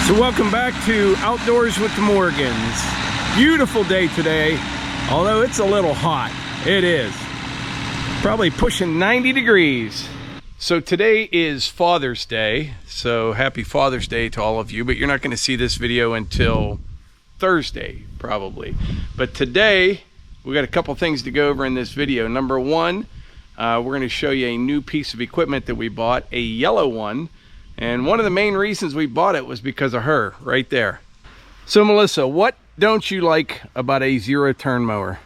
So welcome back to Outdoors with the Morgans. Beautiful day today, although it's a little hot. It is. Probably pushing 90 degrees. So today is Father's Day, so happy Father's Day to all of you, but you're not going to see this video until Thursday, probably. But today, we got a couple things to go over in this video. Number one, we're going to show you a new piece of equipment that we bought, a yellow one. And one of the main reasons we bought it was because of her, right there. So Melissa, what don't you like about a zero-turn mower?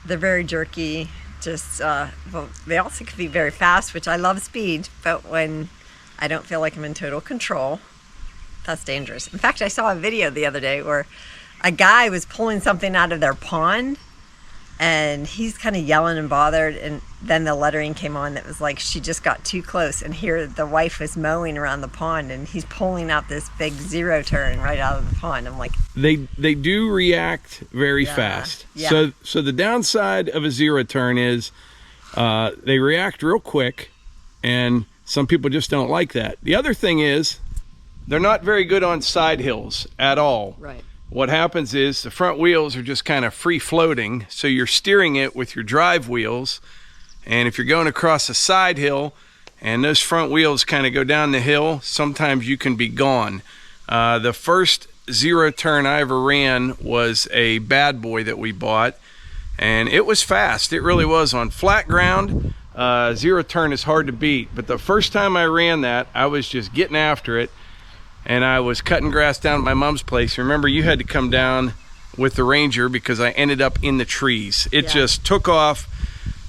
They're very jerky. Just, well, they also can be very fast, which I love speed, but when I don't feel like I'm in total control, that's dangerous. In fact, I saw a video the other day where a guy was pulling something out of their pond, and he's kind of yelling and bothered, and then the lettering came on that was like, she just got too close, and here the wife was mowing around the pond, and he's pulling out this big zero turn right out of the pond. I'm like, they do react very fast. Yeah. So the downside of a zero turn is they react real quick, and some people just don't like that. The other thing is they're not very good on side hills at all. right. What happens is the front wheels are just kind of free floating, so you're steering it with your drive wheels, and if you're going across a side hill and those front wheels kind of go down the hill, sometimes you can be gone. The first zero turn I ever ran was a bad boy that we bought, and it was fast. It really was. On flat ground, zero turn is hard to beat, but the first time I ran that, I was just getting after it. And I was cutting grass down at my mom's place. Remember, you had to come down with the Ranger because I ended up in the trees. It just took off.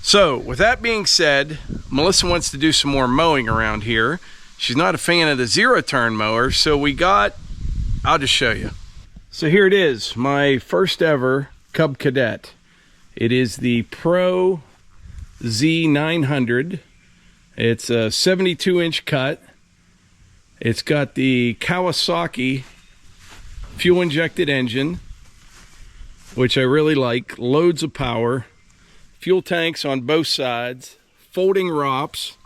So with that being said, Melissa wants to do some more mowing around here. She's not a fan of the zero turn mower, so I'll just show you. So here it is, my first ever Cub Cadet. It is the Pro Z900. It's a 72-inch cut. It's got the Kawasaki fuel-injected engine, which I really like. Loads of power. Fuel tanks on both sides. Folding ROPS.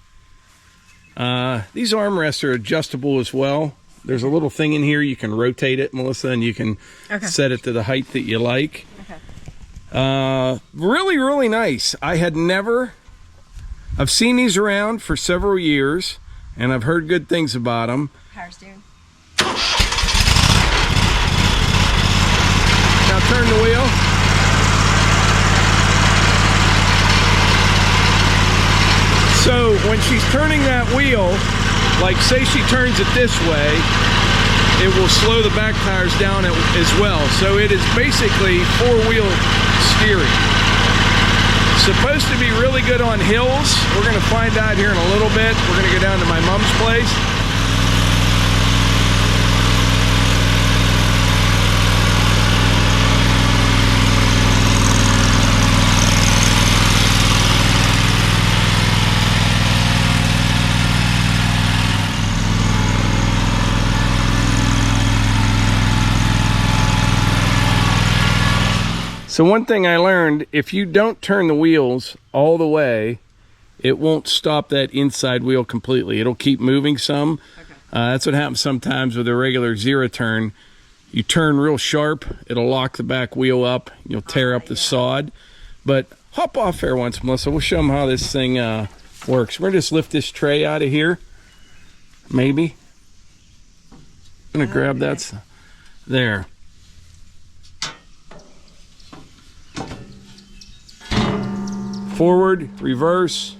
These armrests are adjustable as well. There's a little thing in here. You can rotate it, Melissa, and you can set it to the height that you like. Really, really nice. I've seen these around for several years, and I've heard good things about them. Power steering. Now turn the wheel. So when she's turning that wheel, like say she turns it this way, it will slow the back tires down as well. So it is basically four-wheel steering. Supposed to be really good on hills. We're going to find out here in a little bit. We're going to go down to my mom's place. So one thing I learned, if you don't turn the wheels all the way, it won't stop that inside wheel completely. It'll keep moving some. That's what happens sometimes with a regular zero turn. You turn real sharp, it'll lock the back wheel up. You'll tear up the sod. But hop off there once, Melissa. We'll show them how this thing works. We're going to just lift this tray out of here. Maybe. I'm going to grab that. There. Forward, reverse.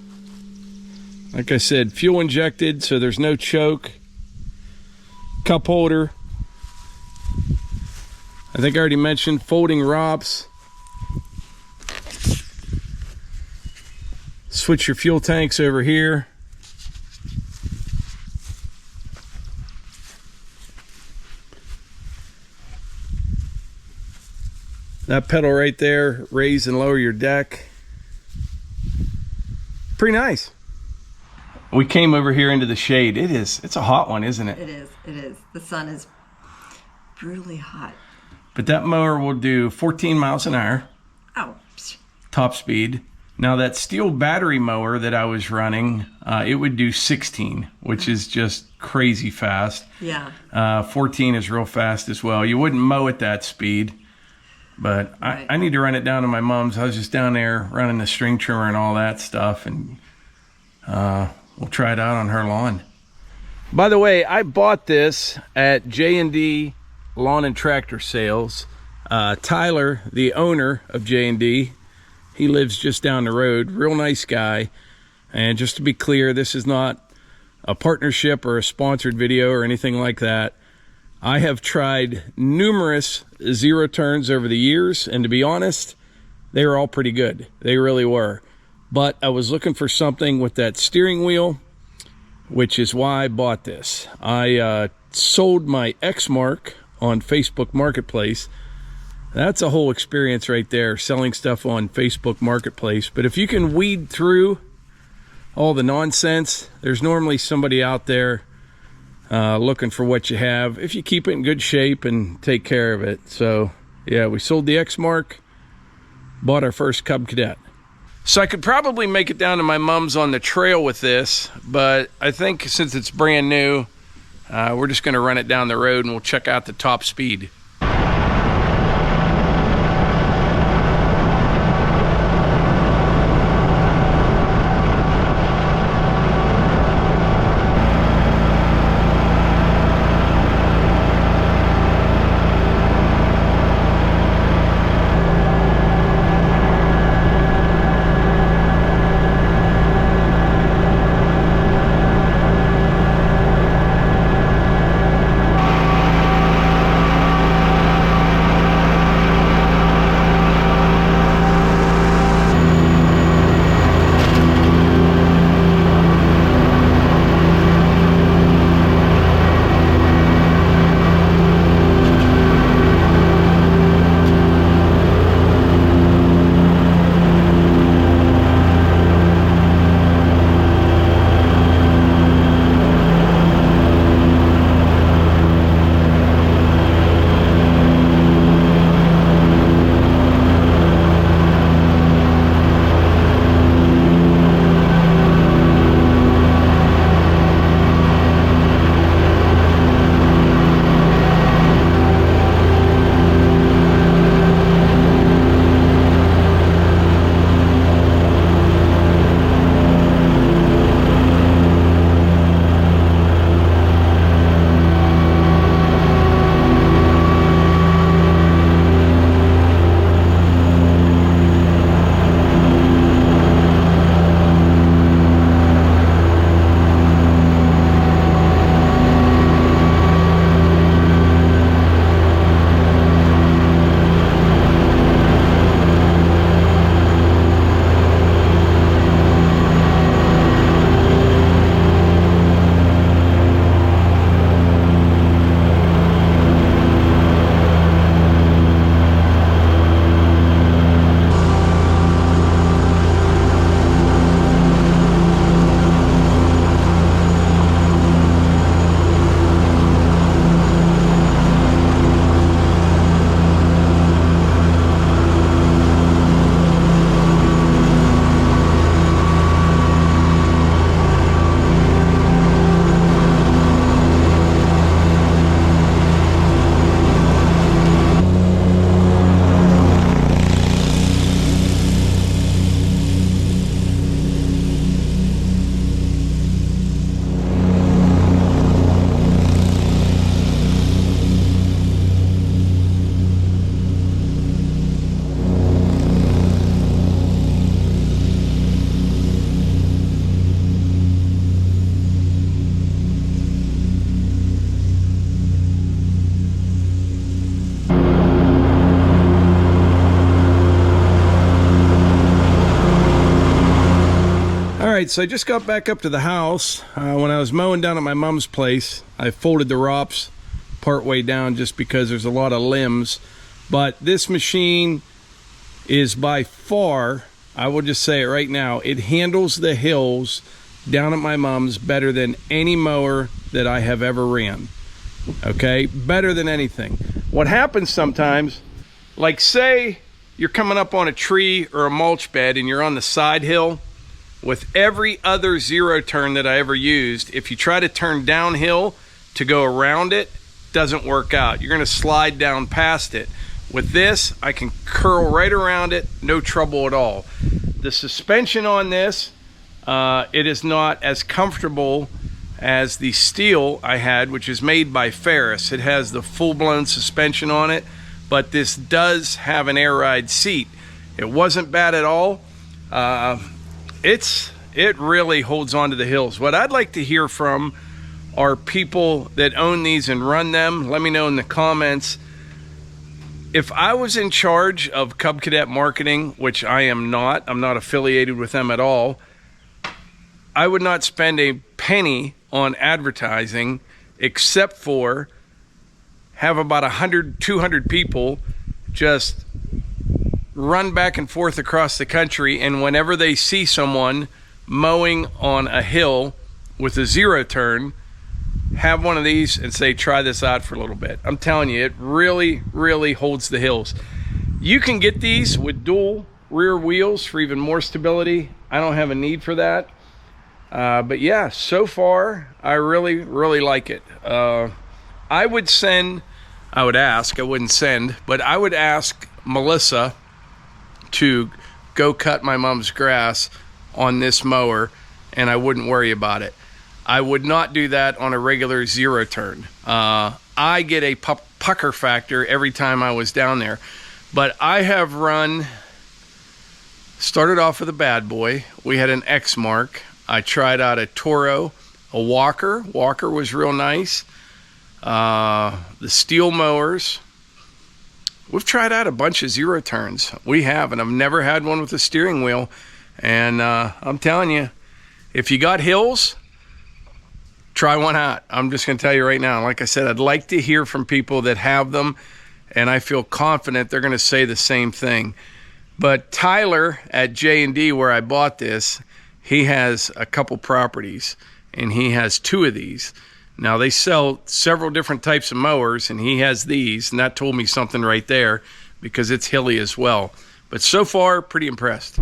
Like I said, fuel injected, so there's no choke. Cup holder. I think I already mentioned folding ROPS. Switch your fuel tanks over here. That pedal right there, raise and lower your deck. Pretty nice. We came over here into the shade. It's a hot one, isn't it? It is. The sun is brutally hot. But that mower will do 14 miles an hour. Oh. Top speed. Now that steel battery mower that I was running, it would do 16, which is just crazy fast. Yeah. 14 is real fast as well. You wouldn't mow at that speed, but Right. I need to run it down to my mom's. I was just down there running the string trimmer and all that stuff, and we'll try it out on her lawn. By the way, I bought this at J&D Lawn and Tractor Sales. Tyler, the owner of J&D, he lives just down the road. Real nice guy. And just to be clear, this is not a partnership or a sponsored video or anything like that. I have tried numerous zero turns over the years, and to be honest, they were all pretty good. They really were. But I was looking for something with that steering wheel, which is why I bought this. I sold my X-Mark on Facebook Marketplace. That's a whole experience right there, selling stuff on Facebook Marketplace. But if you can weed through all the nonsense, there's normally somebody out there looking for what you have, if you keep it in good shape and take care of it. So yeah, we sold the X-Mark, bought our first Cub Cadet. So I could probably make it down to my mom's on the trail with this, but I think since it's brand new, we're just going to run it down the road and we'll check out the top speed. right, so I just got back up to the house. When I was mowing down at my mom's place, I folded the ROPS part way down just because there's a lot of limbs. But this machine is by far, I will just say it right now, it handles the hills down at my mom's better than any mower that I have ever ran. Okay, better than anything. What happens sometimes, like say you're coming up on a tree or a mulch bed and you're on the side hill, with every other zero turn that I ever used, if you try to turn downhill to go around it, doesn't work out. You're going to slide down past it. With this, I can curl right around it, no trouble at all. The suspension on this, it is not as comfortable as the steel I had, which is made by Ferris. It has the full-blown suspension on it, but this does have an air ride seat. It wasn't bad at all. It really holds on to the hills. What I'd like to hear from are people that own these and run them. Let me know in the comments. If I was in charge of Cub Cadet marketing, which I am not, I'm not affiliated with them at all, I would not spend a penny on advertising except for have about 100, 200 people just run back and forth across the country, and whenever they see someone mowing on a hill with a zero turn, have one of these and say, try this out for a little bit. I'm telling you, it really, really holds the hills. You can get these with dual rear wheels for even more stability. I don't have a need for that. But yeah, so far, I really, really like it. I would ask, I wouldn't send, but I would ask Melissa to go cut my mom's grass on this mower, and I wouldn't worry about it. I would not do that on a regular zero turn. I get a pucker factor every time I was down there. But I have started off with a bad boy. We had an X Mark. I tried out a Toro, a Walker. Walker was real nice. The steel mowers. We've tried out a bunch of zero turns. We have, and I've never had one with a steering wheel. And I'm telling you, if you got hills, try one out. I'm just going to tell you right now. Like I said, I'd like to hear from people that have them, and I feel confident they're going to say the same thing. But Tyler at J&D, where I bought this, he has a couple properties, and he has 2 of these. Now, they sell several different types of mowers, and he has these, and that told me something right there because it's hilly as well. But so far, pretty impressed.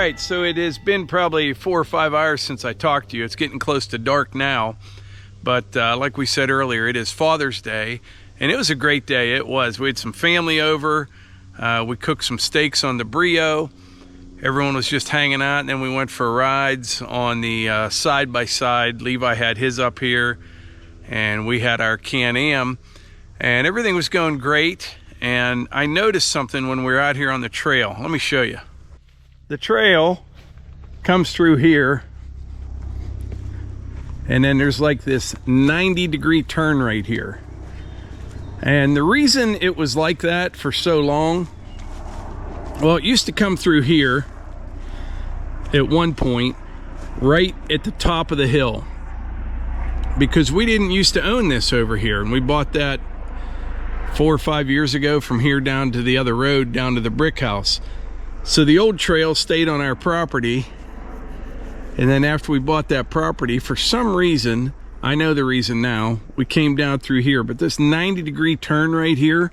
right, so it has been probably 4 or 5 hours since I talked to you. It's getting close to dark now, but like we said earlier, it is Father's Day, and it was a great day. It was. We had some family over. We cooked some steaks on the Brio. Everyone was just hanging out, and then we went for rides on the side-by-side. Levi had his up here, and we had our Can-Am, and everything was going great. And I noticed something when we were out here on the trail. Let me show you. The trail comes through here, and then there's like this 90-degree turn right here. And the reason it was like that for so long, well, it used to come through here at one point, right at the top of the hill, because we didn't used to own this over here, and we bought that 4 or 5 years ago from here down to the other road, down to the brick house. So the old trail stayed on our property, and then after we bought that property, for some reason, I know the reason now, we came down through here. But this 90-degree turn right here,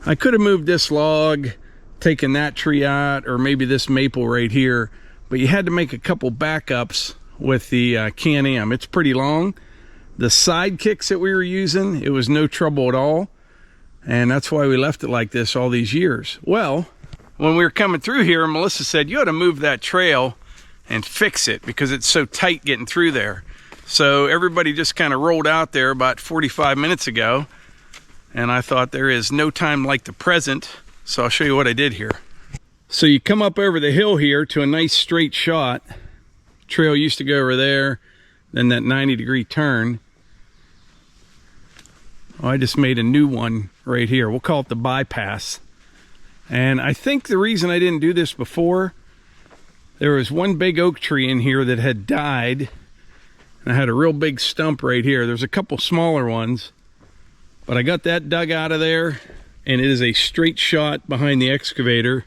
I could have moved this log, taken that tree out, or maybe this maple right here, but you had to make a couple backups with the Can-Am. It's pretty long. The sidekicks that we were using, it was no trouble at all, and that's why we left it like this all these years. Well, when we were coming through here, Melissa said, you ought to move that trail and fix it because it's so tight getting through there. So everybody just kind of rolled out there about 45 minutes ago, and I thought there is no time like the present, so I'll show you what I did here. So you come up over the hill here to a nice straight shot. Trail used to go over there, then that 90-degree turn. Oh, I just made a new one right here. We'll call it the bypass. And I think the reason I didn't do this before, there was one big oak tree in here that had died, and I had a real big stump right here. There's a couple smaller ones, but I got that dug out of there, and it is a straight shot behind the excavator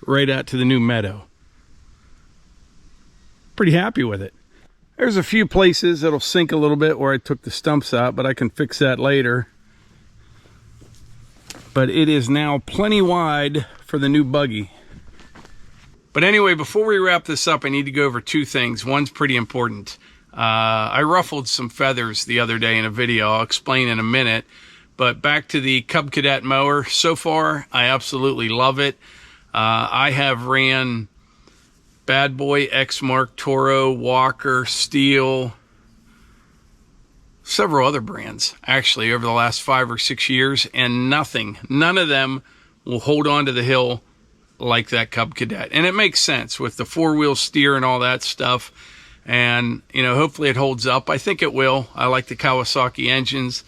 right out to the new meadow. Pretty happy with it. There's a few places that'll sink a little bit where I took the stumps out, but I can fix that later. But it is now plenty wide for the new buggy. But anyway, before we wrap this up, I need to go over 2 things. One's pretty important. I ruffled some feathers the other day in a video. I'll explain in a minute. But back to the Cub Cadet mower. So far, I absolutely love it. I have ran Bad Boy, Exmark, Toro, Walker, Steel, several other brands actually over the last 5 or 6 years, and none of them will hold on to the hill like that Cub Cadet. And it makes sense with the 4-wheel steer and all that stuff, and you know, hopefully it holds up. I think it will. I like the Kawasaki engines,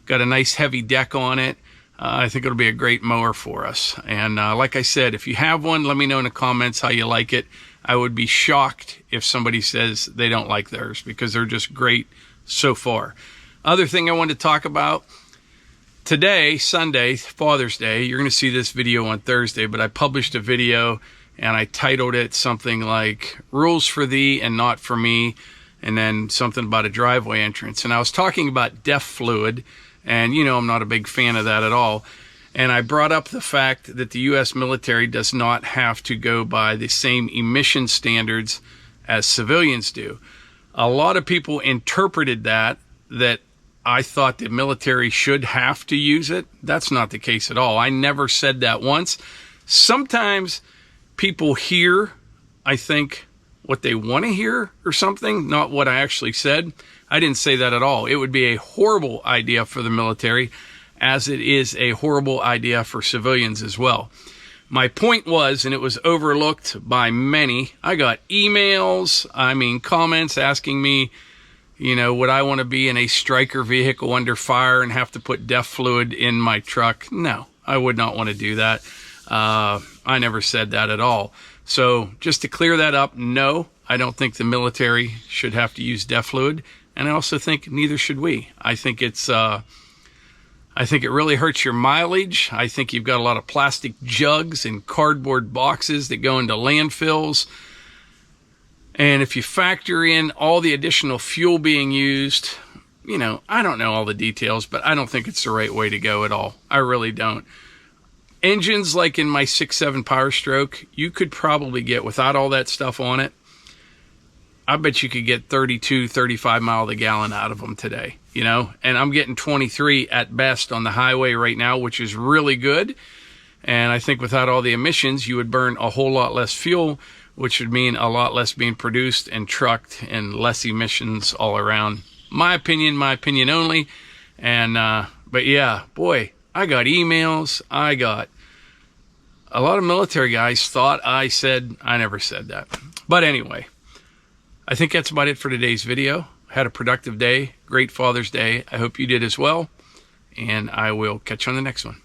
got a nice heavy deck on it. I think it'll be a great mower for us. And like I said, if you have one, let me know in the comments how you like it. I would be shocked if somebody says they don't like theirs, because they're just great so far. Other thing I wanted to talk about, today, Sunday, Father's Day, you're going to see this video on Thursday, but I published a video and I titled it something like Rules for Thee and Not for Me, and then something about a driveway entrance. And I was talking about DEF fluid, and you know I'm not a big fan of that at all. And I brought up the fact that the U.S. military does not have to go by the same emission standards as civilians do. A lot of people interpreted that I thought the military should have to use it. That's not the case at all. I never said that once. Sometimes people hear, I think, what they want to hear or something, not what I actually said. I didn't say that at all. It would be a horrible idea for the military, as it is a horrible idea for civilians as well. My point was, and it was overlooked by many, I got emails, comments asking me, you know, would I want to be in a striker vehicle under fire and have to put DEF fluid in my truck? No, I would not want to do that. I never said that at all. So just to clear that up, no, I don't think the military should have to use DEF fluid. And I also think neither should we. I think it really hurts your mileage. I think you've got a lot of plastic jugs and cardboard boxes that go into landfills. And if you factor in all the additional fuel being used, you know, I don't know all the details, but I don't think it's the right way to go at all. I really don't. engines like in my 6.7 Power Stroke, you could probably get, without all that stuff on it, I bet you could get 32, 35 miles a gallon out of them today, you know? And I'm getting 23 at best on the highway right now, which is really good. And I think without all the emissions, you would burn a whole lot less fuel, which would mean a lot less being produced and trucked and less emissions all around. My opinion only. And, but yeah, boy, I got emails. I got a lot of military guys thought I never said that. But anyway, I think that's about it for today's video. Had a productive day. Great Father's Day. I hope you did as well. And I will catch you on the next one.